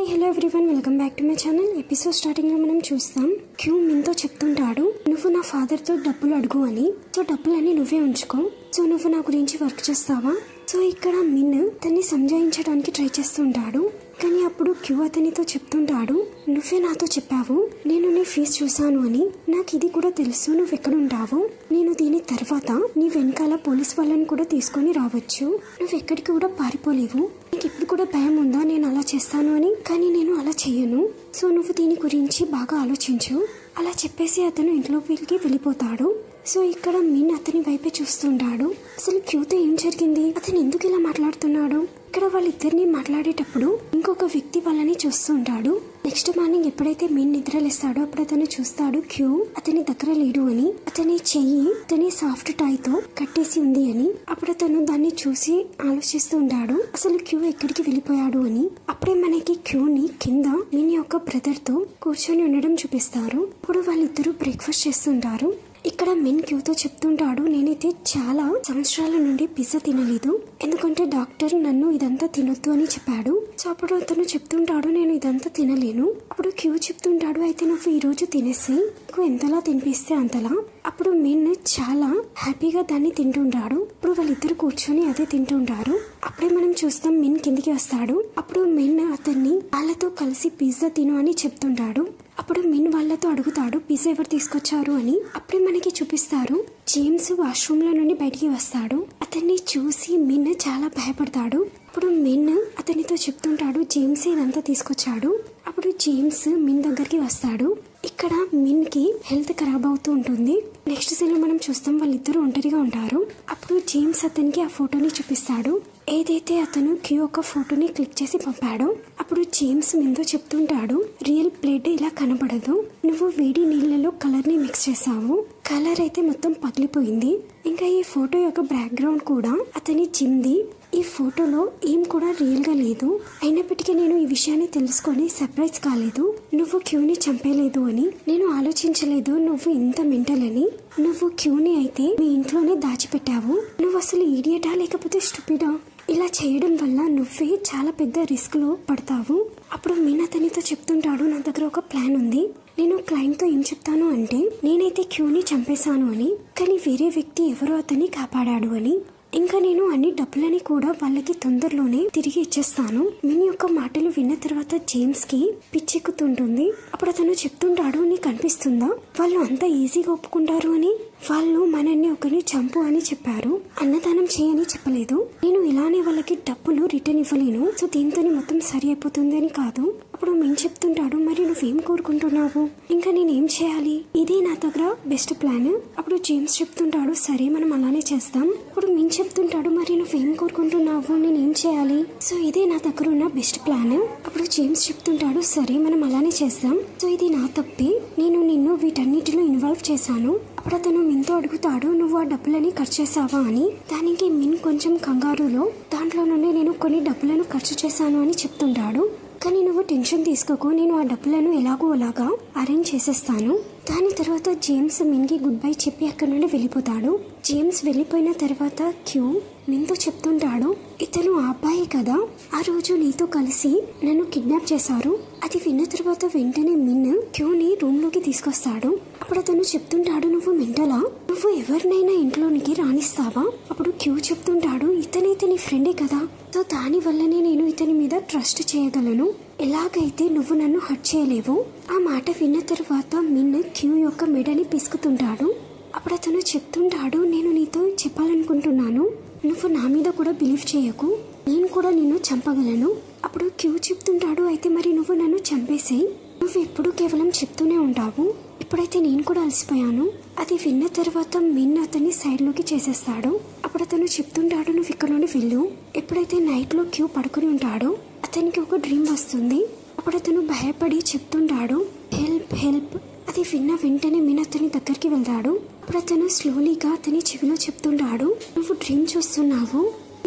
Hi hello everyone, welcome back to my channel. Episode starting లో మనం చూస్తాం queue మిన్తో చెప్తుంటాడు, నువ్వు నా ఫాదర్ తో డబ్బులు అడుగు అని. సో డబ్బులన్నీ నువ్వే ఉంచుకో, సో నువ్వు నా గురించి వర్క్ చేస్తావా. సో ఇక్కడ మిన్ తన్ని సంజాయించడానికి ట్రై చేస్తుంటాడు. కానీ అప్పుడు క్యూ అతనితో చెప్తుంటాడు, నువ్వే నాతో చెప్పావు నేను నీ ఫీజు చూసాను అని. నాకు ఇది కూడా తెలుసు నువ్వు ఎక్కడుంటావు. నేను దీని తర్వాత నీ వెనకాల పోలీస్ వాళ్ళని కూడా తీసుకొని రావచ్చు. నువ్వు ఎక్కడికి కూడా పారిపోలేవు. నీకు ఇప్పుడు కూడా భయం ఉందా నేను అలా చేస్తాను అని? కానీ నేను అలా చెయ్యను. సో నువ్వు దీని గురించి బాగా ఆలోచించు. అలా చెప్పేసి అతను ఇంట్లోకి వెళ్ళిపోతాడు. సో ఇక్కడ మిన్ అతని వైపే చూస్తుంటాడు. అసలు క్యూతో ఏం జరిగింది, అతను ఎందుకు ఇలా మాట్లాడుతున్నాడు? ఇక్కడ వాళ్ళిద్దరిని మాట్లాడేటప్పుడు ఇంకొక వ్యక్తి వాళ్ళని చూస్తుంటాడు. నెక్స్ట్ మార్నింగ్ ఎప్పుడైతే మిన్ నిద్రలేస్తాడో అప్పుడు అతను చూస్తాడు క్యూ అతని దగ్గర లేడు అని. అతని చెయ్యి అతని సాఫ్ట్ టాయ్ తో కట్టేసి ఉంది అని. అప్పుడు అతను దాన్ని చూసి ఆలోచిస్తూ ఉంటాడు, అసలు క్యూ ఎక్కడికి వెళ్ళిపోయాడు అని. అప్పుడే మనకి క్యూని కింద మిన్ యొక్క బ్రదర్ తో కూర్చొని ఉండడం చూపిస్తారు. ఇప్పుడు వాళ్ళిద్దరూ బ్రేక్ఫాస్ట్ చేస్తుంటారు. ఇక్కడ మిన్ క్యూతో చెప్తుంటాడు, నేనైతే చాలా సంవత్సరాల నుండి పిజ్జా తినలేదు, ఎందుకంటే డాక్టర్ నన్ను ఇదంతా తినొద్దు అని చెప్పాడు. సో అప్పుడు అతను చెప్తుంటాడు, నేను ఇదంతా తినలేను. అప్పుడు క్యూ చెప్తుంటాడు, అయితే నువ్వు ఈ రోజు తినేసి నీకు ఎంతలా తినిపిస్తే అంతలా. అప్పుడు మిన్ చాలా హ్యాపీగా దాన్ని తింటుంటాడు. అప్పుడు వాళ్ళిద్దరు కూర్చొని అదే తింటుంటారు. అప్పుడే మనం చూస్తాం మిన్ కిందికి వస్తాడు. అప్పుడు మిన్ అతన్ని వాళ్ళతో కలిసి పిజ్జా తిను అని చెప్తుంటాడు. అప్పుడు మిన్ వాళ్ళతో అడుగుతాడు, పిజ్జా ఎవరు తీసుకొచ్చారు అని. అప్పుడే మనకి చూపిస్తారు జేమ్స్ వాష్రూమ్ లో నుండి బయటికి వస్తాడు. అతన్ని చూసి మిన్ చాలా భయపడతాడు. అప్పుడు మిన్ అతనితో చెప్తుంటాడు, జేమ్స్ ఇదంతా తీసుకొచ్చాడు. అప్పుడు జేమ్స్ మిన్ దగ్గరికి వస్తాడు. ఇక్కడ మిన్ కి హెల్త్ ఖరాబ్ అవుతూ ఉంటుంది. నెక్స్ట్ సీన్ లో మనం చూస్తాం వాళ్ళిద్దరూ ఒంటరిగా ఉంటారు. అప్పుడు జేమ్స్ అతనికి ఆ ఫోటోని చూపిస్తాడు, ఏదైతే అతను క్యూ ఒక ఫోటోని క్లిక్ చేసి పంపాడో. అప్పుడు జేమ్స్ మిన్తో చెప్తుంటాడు, రియల్ ప్లేట్ ఇలా కనబడదు, నువ్వు వేడి నీళ్ళలో కలర్ ని మిక్స్ చేసావు, కలర్ అయితే మొత్తం పగిలిపోయింది. ఇంకా ఈ ఫోటో యొక్క బ్యాక్గ్రౌండ్ కూడా అతని జిమ్ది. ఈ ఫోటోలో ఏం కూడా రియల్ గా లేదు. అయినప్పటికీ నేను ఈ విషయాన్ని తెలుసుకొని సర్ప్రైజ్ కాలేదు, నువ్వు క్యూని చంపేలేదు అని. నేను ఆలోచించలేదు నువ్వు ఇంత మెంటల్ అని. నువ్వు క్యూని అయితే మీ ఇంట్లోనే దాచిపెట్టావు. నువ్వు అసలు ఈడియటా లేకపోతే స్టూపిడా? ఇలా చేయడం వల్ల నువ్వే చాలా పెద్ద రిస్క్ లో పడతావు. అప్పుడు మీన్ అతనితో చెప్తుంటాడు, నా దగ్గర ఒక ప్లాన్ ఉంది. నేను క్లయింట్ తో ఏం చెప్తాను అంటే, నేనైతే క్యూని చంపేశాను అని, కానీ వేరే వ్యక్తి ఎవరో అతన్ని కాపాడాడు అని. ఇంకా నేను అన్ని డబ్బులని కూడా వాళ్ళకి తొందరలోనే తిరిగి ఇచ్చేస్తాను. మిన్ యొక్క మాటలు విన్న తర్వాత జేమ్స్ కి పిచ్చెక్కుతుంటుంది. అప్పుడు అతను చెప్తుంటాడు, నీకు అనిపిస్తుందా వాళ్ళు అంత ఈజీగా ఒప్పుకుంటారు అని? వాళ్ళు మనల్ని ఒకరిని చంపు అని చెప్పారు, అన్నదానం చేయని చెప్పలేదు. నేను ఇలానే వాళ్ళకి డబ్బులు రిటర్న్ ఇవ్వలేను. సో దీంతో మొత్తం సరి అయిపోతుంది అని కాదు. అప్పుడు మిన్ చెప్తుంటాడు, మరి నువ్వేం కోరుకుంటున్నావు? ఇంకా నేనేం చేయాలి? ఇదే నా దగ్గర బెస్ట్ ప్లాన్. అప్పుడు జేమ్స్ చెప్తుంటాడు, సరే మనం అలానే చేస్తాం. అప్పుడు మిన్ చెప్తుంటాడు, మరి నువ్వేం కోరుకుంటున్నావు, నేనేం చేయాలి? సో ఇదే నా దగ్గర ఉన్న బెస్ట్ ప్లాన్. అప్పుడు జేమ్స్ చెప్తుంటాడు, సరే మనం అలానే చేస్తాం. సో ఇది నా తప్పే, నేను నిన్ను వీటన్నిటిలో ఇన్వాల్వ్ చేశాను. అప్పుడు అతను మిన్తో అడుగుతాడు, నువ్వు ఆ డబ్బులని ఖర్చు చేసావా అని. దానికి మిన్ కొంచెం కంగారులో దాంట్లో నుండి నేను కొన్ని డబ్బులను ఖర్చు చేశాను అని చెప్తుంటాడు. కానీ నువ్వు టెన్షన్ తీసుకోకు, నేను ఆ డబ్బులను ఎలాగో అలాగా అరేంజ్ చేసేస్తాను. దాని తర్వాత జేమ్స్ మిన్ కి గుడ్ బై చెప్పి అక్కడ నుండి వెళ్ళిపోతాడు. జేమ్స్ వెళ్ళిపోయిన తర్వాత క్యూ మిన్తో చెప్తుంటాడు, ఇతను ఆ అబ్బాయి కదా, ఆ రోజు నీతో కలిసి నన్ను కిడ్నాప్ చేశారు. అది విన్న తర్వాత వెంటనే మిన్ క్యూని రూమ్ లోకి తీసుకొస్తాడు. అప్పుడు అతను చెప్తుంటాడు, నువ్వు మెంటలా, నువ్వు ఎవరినైనా ఇంట్లోనికి రాణిస్తావా? అప్పుడు క్యూ చెప్తుంటాడు, ఇతనైతే నీ ఫ్రెండే కదా, సో దాని వల్లనే నేను ఇతని మీద ట్రస్ట్ చేయగలను, ఎలాగైతే నువ్వు నన్ను హర్ట్ చేయలేవు. ఆ మాట విన్న తర్వాత మిన్ క్యూ యొక్క మెడని పిసుకుతుంటాడు. అప్పుడు అతను చెప్తుంటాడు, నేను నీతో చెప్పాలనుకుంటున్నాను, నువ్వు నా మీద కూడా బిలీవ్ చేయకు, నేను కూడా నిన్ను చంపగలను. అప్పుడు క్యూ చెప్తుంటాడు, అయితే మరి నువ్వు నన్ను చంపేసేయి, నువ్వు ఎప్పుడు కేవలం చెప్తూనే ఉంటావు, ఇప్పుడైతే నేను కూడా అలసిపోయాను. అది విన్న తర్వాత మిన్ అతన్ని సైడ్ లోకి చేసేస్తాడు. అప్పుడు అతను చెప్తుంటాడు, నువ్వు ఇక్కడ నుండి వెళ్ళు. ఎప్పుడైతే నైట్ లో క్యూ పడుకుని ఉంటాడో అతనికి ఒక డ్రీమ్ వస్తుంది. అప్పుడు అతను భయపడి చెప్తుంటాడు, హెల్ప్ హెల్ప్. అది విన్న వెంటనే మిన్ అతని దగ్గరికి వెళ్తాడు. అప్పుడు అతను స్లోలీగా అతని చెవిలో చెప్తుంటాడు, నువ్వు డ్రీమ్ చూస్తున్నావు,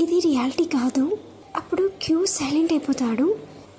ఇది రియాలిటీ కాదు. అప్పుడు క్యూ సైలెంట్ అయిపోతాడు.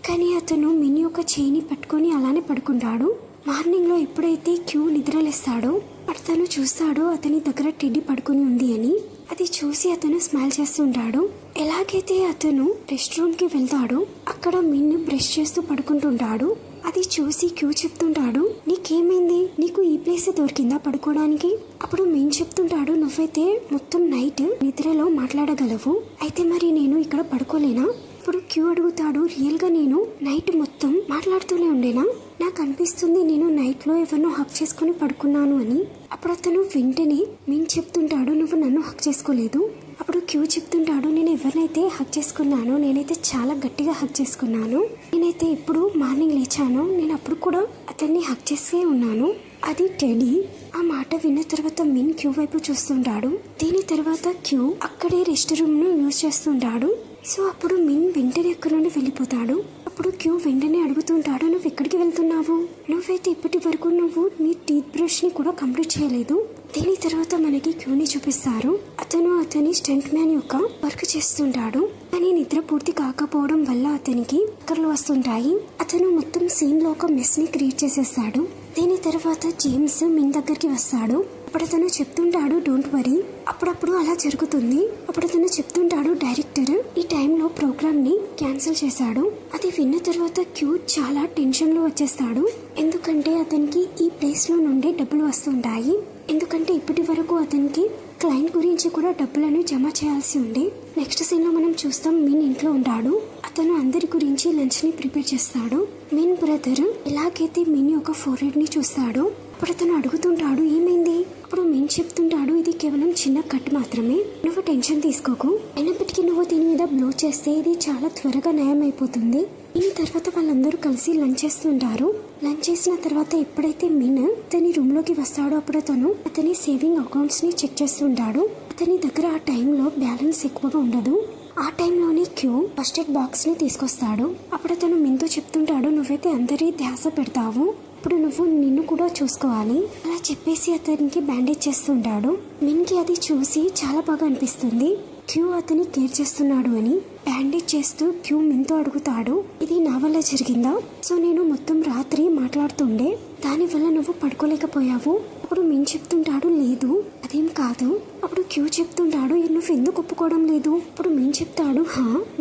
కానీ అతను మిన్ యొక్క చేయిని పట్టుకొని అలానే పడుకుంటాడు. మార్నింగ్ లో ఎప్పుడైతే క్యూ నిద్రలేస్తాడో అతను చూస్తాడో అతని దగ్గర టెడ్డీ పడుకుని ఉంది అని. అది చూసి అతను స్మైల్ చేస్తుంటాడు. ఎలాగైతే అతను రెస్ట్ రూమ్ కి వెళ్తాడో అక్కడ మిన్ బ్రష్ చేస్తూ పడుకుంటుంటాడు. అది చూసి క్యూ చెప్తుంటాడు, నీకేమైంది, నీకు ఈ ప్లేస్ దొరికిందా పడుకోవడానికి? అప్పుడు మిన్ చెప్తుంటాడు, నువ్వైతే మొత్తం నైట్ నిద్రలో మాట్లాడగలవు, అయితే మరి నేను ఇక్కడ పడుకోలేనా? ఇప్పుడు క్యూ అడుగుతాడు, రియల్ గా నేను నైట్ మొత్తం మాట్లాడుతూనే ఉండేనా? నాకు అనిపిస్తుంది నేను నైట్ లో ఎవరినో హక్ చేసుకుని పడుకున్నాను అని. అప్పుడు అతను వెంటనే మిన్ చెప్తుంటాడు, నువ్వు నన్ను హక్ చేసుకోలేదు. అప్పుడు క్యూ చెప్తుంటాడు, నేను ఎవరినైతే హక్ చేసుకున్నానో నేనైతే చాలా గట్టిగా హక్ చేసుకున్నాను. నేనైతే ఇప్పుడు మార్నింగ్ లేచాను, నేను అప్పుడు కూడా అతన్ని హక్ చేసే ఉన్నాను. అది టెడీ. ఆ మాట విన్న తర్వాత మిన్ క్యూ వైపు చూస్తుంటాడు. దీని తర్వాత క్యూ అక్కడే రెస్ట్ రూమ్ ను యూజ్ చేస్తుంటాడు. సో అప్పుడు మిన్ వెంటనే అక్కడి నుండి వెళ్ళిపోతాడు. అప్పుడు క్యూ వెంటనే అడుగుతుంటాడు, నువ్వు ఎక్కడికి వెళ్తున్నావు? నువ్వైతే ఇప్పటి వరకు నువ్వు నీ టీత్ బ్రష్ ని కూడా కంప్లీట్ చేయలేదు. దీని తర్వాత మనకి క్యూని చూపిస్తారు. అతను అతని స్టంట్ మ్యాన్ యొక్క వర్క్ చేస్తుంటాడు. కానీ నిద్ర పూర్తి కాకపోవడం వల్ల అతనికి చక్కర్లు వస్తుంటాయి. అతను మొత్తం సీన్ లో ఒక మెస్ ని క్రియేట్ చేసేస్తాడు. దీని తర్వాత జేమ్స్ మిన్ దగ్గరికి వస్తాడు. అప్పుడు అతను చెప్తుంటాడు, డోంట్ వరీ, అప్పుడప్పుడు అలా జరుగుతుంది. అప్పుడు అతను చెప్తుంటాడు, డైరెక్టర్ ఈ టైంలో ప్రోగ్రామ్ ని క్యాన్సిల్ చేశాడు. అది విన్న తర్వాత క్యూ చాలా టెన్షన్ లో వచ్చేస్తాడు. ఎందుకంటే అతనికి ఈ ప్లేస్ లో నుండి డబ్బులు వస్తుంటాయి. ఎందుకంటే ఇప్పటి వరకు అతనికి క్లయింట్ గురించి కూడా డబ్బులను జమ చేయాల్సి ఉండే. నెక్స్ట్ సీన్ లో మనం చూస్తాం, మిన్ ఇంట్లో ఉంటాడు. అతను అందరి గురించి లంచ్ ని ప్రిపేర్ చేస్తాడు. మిన్ బ్రదర్ ఎలాగైతే మిన్ యొక్క ఫోర్ హెడ్ ని చూస్తాడో అప్పుడు అతను అడుగుతుంటాడు, ఏమైంది? అప్పుడు మిన్ చెప్తుంటాడు, ఇది కేవలం చిన్న కట్ మాత్రమే, నువ్వు టెన్షన్ తీసుకోకు. అయినప్పటికీ నువ్వు దీని మీద బ్లో చేస్తే ఇది చాలా త్వరగా నయం అయిపోతుంది. దీని తర్వాత వాళ్ళందరూ కలిసి లంచ్ చేస్తుంటారు. లంచ్ చేసిన తర్వాత ఎప్పుడైతే మిన్ అతని రూమ్ లోకి వస్తాడో అప్పుడు అతను అతని సేవింగ్ అకౌంట్స్ ని చెక్ చేస్తుంటాడు. అతని దగ్గర ఆ టైంలో బ్యాలెన్స్ ఎక్కువగా ఉండదు. ఆ టైంలోనే క్యూ ఫస్ట్ ఎయిడ్ బాక్స్ ని తీసుకొస్తాడు. అప్పుడు అతను మిన్తో చెప్తుంటాడు, నువ్వైతే అందరి ధ్యాస పెడతావు, ఇప్పుడు నువ్వు నిన్ను కూడా చూసుకోవాలి. అలా చెప్పేసి అతనికి బ్యాండేజ్ చేస్తుంటాడు. మిన్ కి అది చూసి చాలా బాగా అనిపిస్తుంది, క్యూ అతని కేర్ చేస్తున్నాడు అని. బ్యాండేజ్ చేస్తూ క్యూ మిన్తో అడుగుతాడు, ఇది నా వల్ల జరిగిందా? సో నేను మొత్తం రాత్రి మాట్లాడుతుండే, దానివల్ల నువ్వు పడుకోలేకపోయావు. అప్పుడు మిన్ చెప్తుంటాడు, లేదు అదేం కాదు. అప్పుడు క్యూ చెప్తుంటాడు, నువ్వు ఎందుకు ఒప్పుకోవడం లేదు? అప్పుడు మిన్ చెప్తాడు,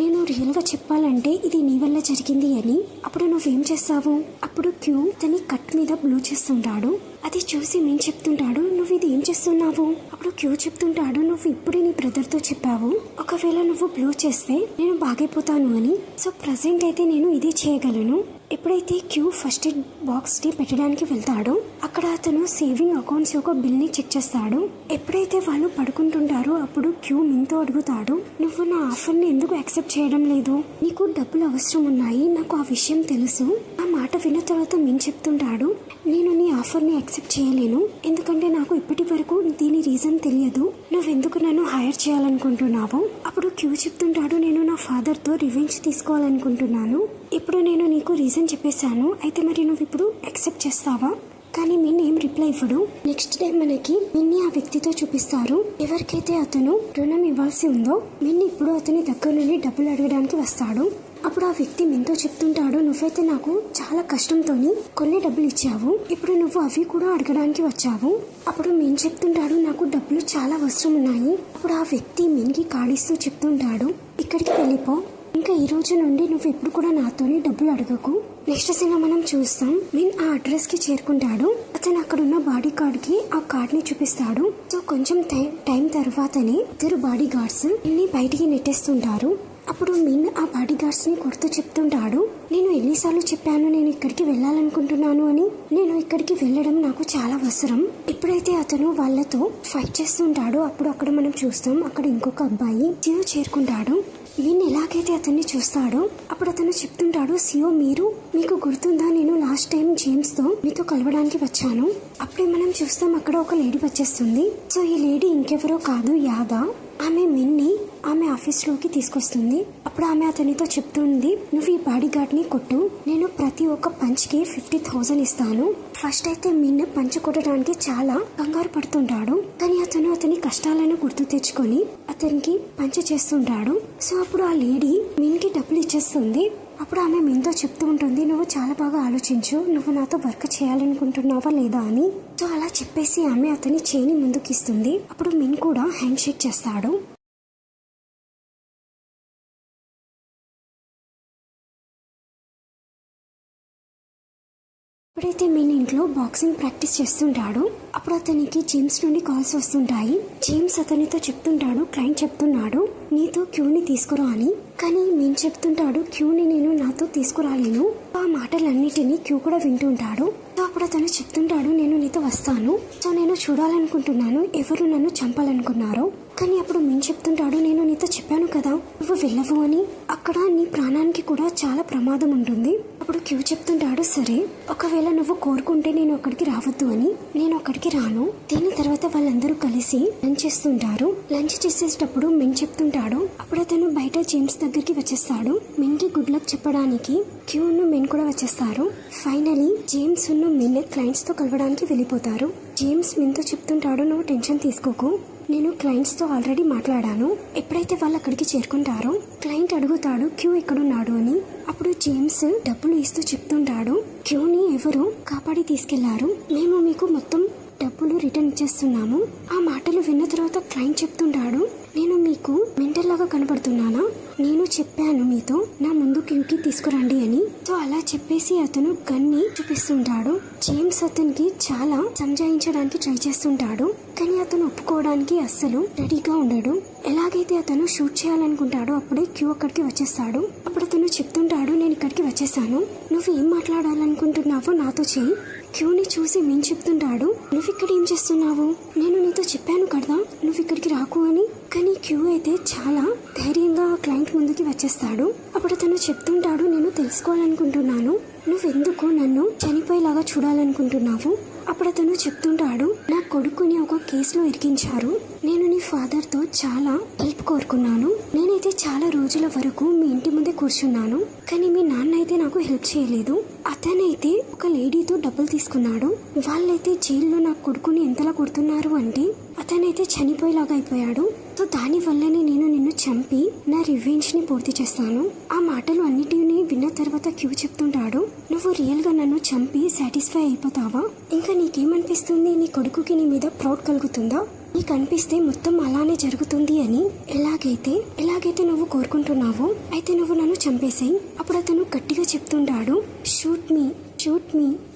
నేను రియల్ గా చెప్పాలంటే ఇది నీ వల్ల జరిగింది అని. అప్పుడు నువ్వేం చేస్తావు? అప్పుడు క్యూ తన కట్ మీద బ్లూ చేస్తుంటాడు. అది చూసి మిన్ చెప్తుంటాడు, నువ్వు ఇది ఏం చేస్తున్నావు? అప్పుడు క్యూ చెప్తుంటాడు, నువ్వు ఇప్పుడే నీ బ్రదర్ తో చెప్పావు, ఒకవేళ నువ్వు బ్లూ చేస్తే నేను బాగైపోతాను అని. సో ప్రెసెంట్ అయితే నేను ఇది చేయగలను. ఎప్పుడైతే క్యూ ఫస్ట్ ఎయిడ్ బాక్స్ ని పెట్టడానికి వెళ్తాడో అక్కడ అతను సేవింగ్ అకౌంట్స్ యొక్క బిల్ ని చెక్ చేస్తాడు. ఎప్పుడైతే వాళ్ళు పడుకుంటుంటారో అప్పుడు క్యూ మిన్తో అడుగుతాడు, నువ్వు నా ఆఫర్ ని ఎందుకు యాక్సెప్ట్ చేయడం లేదు? నీకు డబ్బులు అవసరం ఉన్నాయి, నాకు ఆ విషయం తెలుసు. ఆ మాట విన్న తర్వాత మిన్ చెప్తుంటాడు, నేను నీ ఆఫర్ ని యాక్సెప్ట్ చేయలేను, ఎందుకంటే నాకు ఇప్పటి వరకు దీని రీజన్ తెలియదు. నువ్వెందుకు నన్ను హైర్ చేయాలనుకుంటున్నావు? అప్పుడు క్యూ చెప్తుంటాడు, నేను నా ఫాదర్ తో రివెంజ్ తీసుకోవాలనుకుంటున్నాను. ఇప్పుడు నేను నీకు రీజన్ చెప్పేశాను, అయితే మరి నువ్వు ఇప్పుడు యాక్సెప్ట్ చేస్తావా? కానీ మిన్ ఏం రిప్లై ఇవ్వడు. నెక్స్ట్ డే మనకి మిన్ని ఆ వ్యక్తితో చూపిస్తారు. ఎవరికైతే అతను రుణం ఇవ్వాల్సి ఉందో మిన్ ఇప్పుడు అతని దగ్గర నుండి డబ్బులు అడగడానికి వస్తాడు. అప్పుడు ఆ వ్యక్తి మిన్తో చెప్తుంటాడు, నువ్వైతే నాకు చాలా కష్టంతోని కొన్ని డబ్బులు ఇచ్చావు, ఇప్పుడు నువ్వు అవి కూడా అడగడానికి వచ్చావు. అప్పుడు మిన్ చెప్తుంటాడు, నాకు డబ్బులు చాలా అవసరం ఉన్నాయి. అప్పుడు ఆ వ్యక్తి మిన్ కి కాడిస్తూ చెప్తుంటాడు, ఇక్కడికి వెళ్ళిపో, ఇంకా ఈ రోజు నుండి నువ్వు ఎప్పుడు కూడా నాతోని డబ్బులు అడగకు. నెక్స్ట్ సీన్ లో మనం చూస్తాం, మిన్ ఆ అడ్రస్ కి చేరుకుంటాడు. అతను అక్కడ ఉన్న బాడీ గార్డ్ కి ఆ కార్డ్ ని చూపిస్తాడు. సో కొంచెం టైం తర్వాతనే ఇద్దరు బాడీ గార్డ్స్ మిన్ని బయటికి నెట్టేస్తుంటారు. అప్పుడు మిన్ ఆ బాడీ గార్డ్స్ ని కొడుతూ చెప్తుంటాడు, నేను ఎన్నిసార్లు చెప్పాను నేను ఇక్కడికి వెళ్ళాలనుకుంటున్నాను అని, నేను ఇక్కడికి వెళ్ళడం నాకు చాలా అవసరం. ఎప్పుడైతే అతను వాళ్ళతో ఫైట్ చేస్తుంటాడో అప్పుడు అక్కడ మనం చూస్తాం, అక్కడ ఇంకొక అబ్బాయి సియో చేరుకుంటాడు. మిన్ ఎలాగైతే అతన్ని చూస్తాడో అప్పుడు అతను చెప్తుంటాడు, సియో మీకు గుర్తుందా, నేను లాస్ట్ టైం జేమ్స్ తో మీతో కలవడానికి వచ్చాను. అప్పుడే మనం చూస్తాం అక్కడ ఒక లేడీ వచ్చేస్తుంది. సో ఈ లేడీ ఇంకెవరో కాదు, యాదా. ఆమె మిన్ని ఆమె ఆఫీస్ లోకి తీసుకొస్తుంది. అప్పుడు ఆమె అతనితో చెప్తుంది, నువ్వు ఈ బాడీ గార్డ్ ని కొట్టు, నేను ప్రతి ఒక్క పంచ్ కి 50,000 ఇస్తాను. ఫస్ట్ అయితే మిన్ పంచ్ కొట్టడానికి చాలా కంగారు పడుతుంటాడు, కానీ అతను అతని కష్టాలను గుర్తు తెచ్చుకొని అతనికి పంచ్ చేస్తుంటాడు. సో అప్పుడు ఆ లేడీ మిన్ కి డబ్బులు ఇచ్చేస్తుంది. అప్పుడు ఆమె మిన్తో చెప్తూ ఉంటుంది, నువ్వు చాలా బాగా ఆలోచించు, నువ్వు నాతో వర్క్ చేయాలనుకుంటున్నావా లేదా అని. సో అలా చెప్పేసి ఆమె అతని చేయిని ముందుకిస్తుంది. అప్పుడు మిన్ కూడా హ్యాండ్ షేక్ చేస్తాడు. ఎప్పుడైతే మీన్ ఇంట్లో బాక్సింగ్ ప్రాక్టీస్ చేస్తుంటాడో అప్పుడు అతనికి జేమ్స్ నుండి కాల్స్ వస్తుంటాయి. జేమ్స్ అతనితో చెప్తుంటాడు, క్లయింట్ చెప్తున్నాడు నీతో క్యూని తీసుకురా అని. కానీ మీన్ చెప్తుంటాడు క్యూని నేను నాతో తీసుకురాలేను. ఆ మాటలన్నిటినీ క్యూ కూడా వింటుంటాడు. అప్పుడు అతను చెప్తుంటాడు నేను నీతో వస్తాను, సో నేను చూడాలనుకుంటున్నాను ఎవరు నన్ను చంపాలనుకున్నారో. కానీ అప్పుడు మీన్ చెప్తుంటాడు నేను నీతో చెప్పాను కదా నువ్వు వెళ్ళవు అని, అక్కడ నీ ప్రాణానికి కూడా చాలా ప్రమాదం ఉంటుంది. అప్పుడు క్యూ చెప్తుంటాడు సరే ఒకవేళ నువ్వు కోరుకుంటే నేను అక్కడికి రావద్దు అని, నేను అక్కడికి రాను. దీని తర్వాత వాళ్ళందరూ కలిసి లంచ్ చేస్తుంటారు. లంచ్ చేసేటప్పుడు మిన్ చెప్తుంటాడు. అప్పుడు అతను బయట జేమ్స్ దగ్గరికి వచ్చేస్తాడు. మిన్ కి గుడ్ లక్ చెప్పడానికి క్యూను మిన్ కూడా వచ్చేస్తారు. ఫైనలీ జేమ్స్ మిన్ క్లయింట్స్ తో కలవడానికి వెళ్ళిపోతారు. జేమ్స్ మిన్ తో చెప్తుంటాడు నువ్వు టెన్షన్ తీసుకోకు, నేను క్లయింట్స్ తో ఆల్రెడీ మాట్లాడాను. ఎప్పుడైతే వాళ్ళు అక్కడికి చేరుకుంటారో క్లయింట్ అడుగుతాడు క్యూ ఎక్కడున్నాడు అని. అప్పుడు జేమ్స్ డబ్బులు ఇస్తూ చెప్తుంటాడు క్యూని ఎవరు కాపాడి తీసుకెళ్లారు, మేము మీకు మొత్తం డబ్బులు రిటర్న్ ఇచ్చేస్తున్నాము. ఆ మాటలు విన్న తర్వాత క్లయింట్ చెప్తుంటాడు నేను మీకు మెంటల్ లాగా కనబడుతున్నానా, నేను చెప్పాను మీతో నా ముందు క్యూకి తీసుకురండి అని. సో అలా చెప్పేసి అతను గన్ని చూపిస్తుంటాడు. జేమ్స్ అతనికి చాలా సంజాయించడానికి ట్రై చేస్తుంటాడు. కానీ అతను ఒప్పుకోవడానికి అస్సలు రెడీగా ఉండడు. ఎలాగైతే అతను షూట్ చేయాలనుకుంటాడో అప్పుడే క్యూ అక్కడికి వచ్చేస్తాడు. అప్పుడు అతను చెప్తుంటాడు నేను ఇక్కడికి వచ్చేసాను, నువ్వు ఏం మాట్లాడాలనుకుంటున్నావో నాతో చెయ్యి. క్యూని చూసి మీన్ చెప్తుంటాడు నువ్వు ఇక్కడ ఏం చేస్తున్నావు, నేను నీతో చెప్పాను కదా నువ్వు ఇక్కడికి రాకు అని. కానీ క్యూ అయితే చాలా ధైర్యంగా క్లయింట్ ముందుకి వచ్చేస్తాడు. అప్పుడు అతను చెప్తుంటాడు నేను తెలుసుకోవాలనుకుంటున్నాను నువ్వెందుకు నన్ను చనిపోయేలాగా చూడాలనుకుంటున్నావు. అప్పుడు అతను చెప్తుంటాడు నా కొడుకుని ఒక కేసులో ఇరికించారు, నేను నీ ఫాదర్ తో చాలా హెల్ప్ కోరుకున్నాను. నేనైతే చాలా రోజుల వరకు మీ ఇంటి ముందే కూర్చున్నాను, కానీ మీ నాన్న అయితే నాకు హెల్ప్ చేయలేదు. అతనైతే ఒక లేడీతో డబ్బులు తీసుకున్నాడు. వాళ్ళైతే జైల్లో నా కొడుకుని ఎంతలా కొడుతున్నారు అంటే అతనైతే చనిపోయేలాగా అయిపోయాడు. సో దాని వల్లనే నేను నిన్ను చంపి నా రివెంజ్ ని పూర్తి చేస్తాను. ఆ మాటలు అన్నిటిని విన్న తర్వాత క్యూ చెప్తుంటాడు నువ్వు రియల్ గా నన్ను చంపి సాటిస్ఫై అయిపోతావా, ఇంకా నీకేమనిపిస్తుంది, నీ కొడుకుకి నీ మీద ప్రౌడ్ కలుగుతుందా, నీకు అనిపిస్తే మొత్తం అలానే జరుగుతుంది అని. ఎలాగైతే నువ్వు కోరుకుంటున్నావో అయితే నువ్వు నన్ను చంపేసేయి. అప్పుడు అతను గట్టిగా చెప్తుంటాడు షూట్ మీ.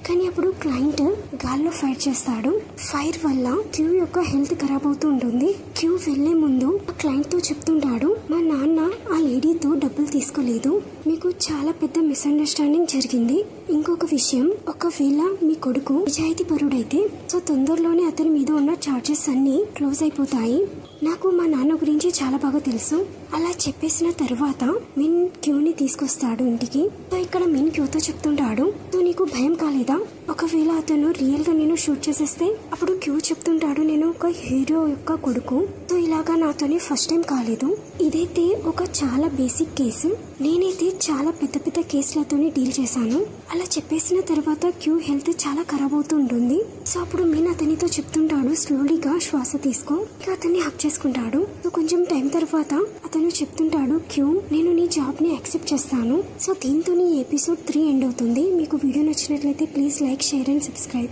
కానీ అప్పుడు క్లయింట్ గాల్లో ఫైర్ చేస్తాడు. ఫైర్ వల్ల క్యూ యొక్క హెల్త్ ఖరాబ్ అవుతూ ఉంటుంది. క్యూ వెళ్లే ముందు క్లయింట్ తో చెప్తుంటాడు మా నాన్న ఆ లేడీతో డబ్బులు తీసుకోలేదు, మీకు చాలా పెద్ద మిస్అండర్స్టాండింగ్ జరిగింది. ఇంకొక విషయం, ఒకవేళ మీ కొడుకు నిజాయితీ పరుడైతే సో తొందరలోనే అతని మీద ఉన్న చార్జెస్ అన్ని క్లోజ్ అయిపోతాయి. నాకు మా నాన్న గురించి చాలా బాగా తెలుసు. అలా చెప్పేసిన తర్వాత మిన్ క్యూని తీసుకొస్తాడు ఇంటికి. సో ఇక్కడ మిన్ క్యూతో చెప్తుంటాడు నువ్వు నీకు భయం కాలేదా, ఒకవేళ అతను రియల్ గా నేను షూట్ చేసేస్తే. అప్పుడు క్యూ చెప్తుంటాడు నేను ఒక హీరో యొక్క కొడుకు, సో ఇలాగా నాతోనే ఫస్ట్ టైం కాలేదు, ఇదైతే ఒక చాలా బేసిక్ కేసు, నేనైతే చాలా పెద్ద పెద్ద కేసులతోనే డీల్ చేశాను. అలా చెప్పేసిన తర్వాత క్యూ హెల్త్ చాలా ఖరాబ్ అవుతూ ఉంటుంది. సో అప్పుడు మీన్ అతనితో చెప్తుంటాడు స్లోలీగా శ్వాస తీసుకో, ఇంకా అతన్ని హక్ చేసుకుంటాడు. సో కొంచెం టైం తర్వాత అతను చెప్తుంటాడు క్యూ నేను నీ జాబ్ ని యాక్సెప్ట్ చేస్తాను. సో దీంతో నీ ఎపిసోడ్ 3 ఎండ్ అవుతుంది. మీకు వీడియో నచ్చినట్లయితే please like, share and subscribe.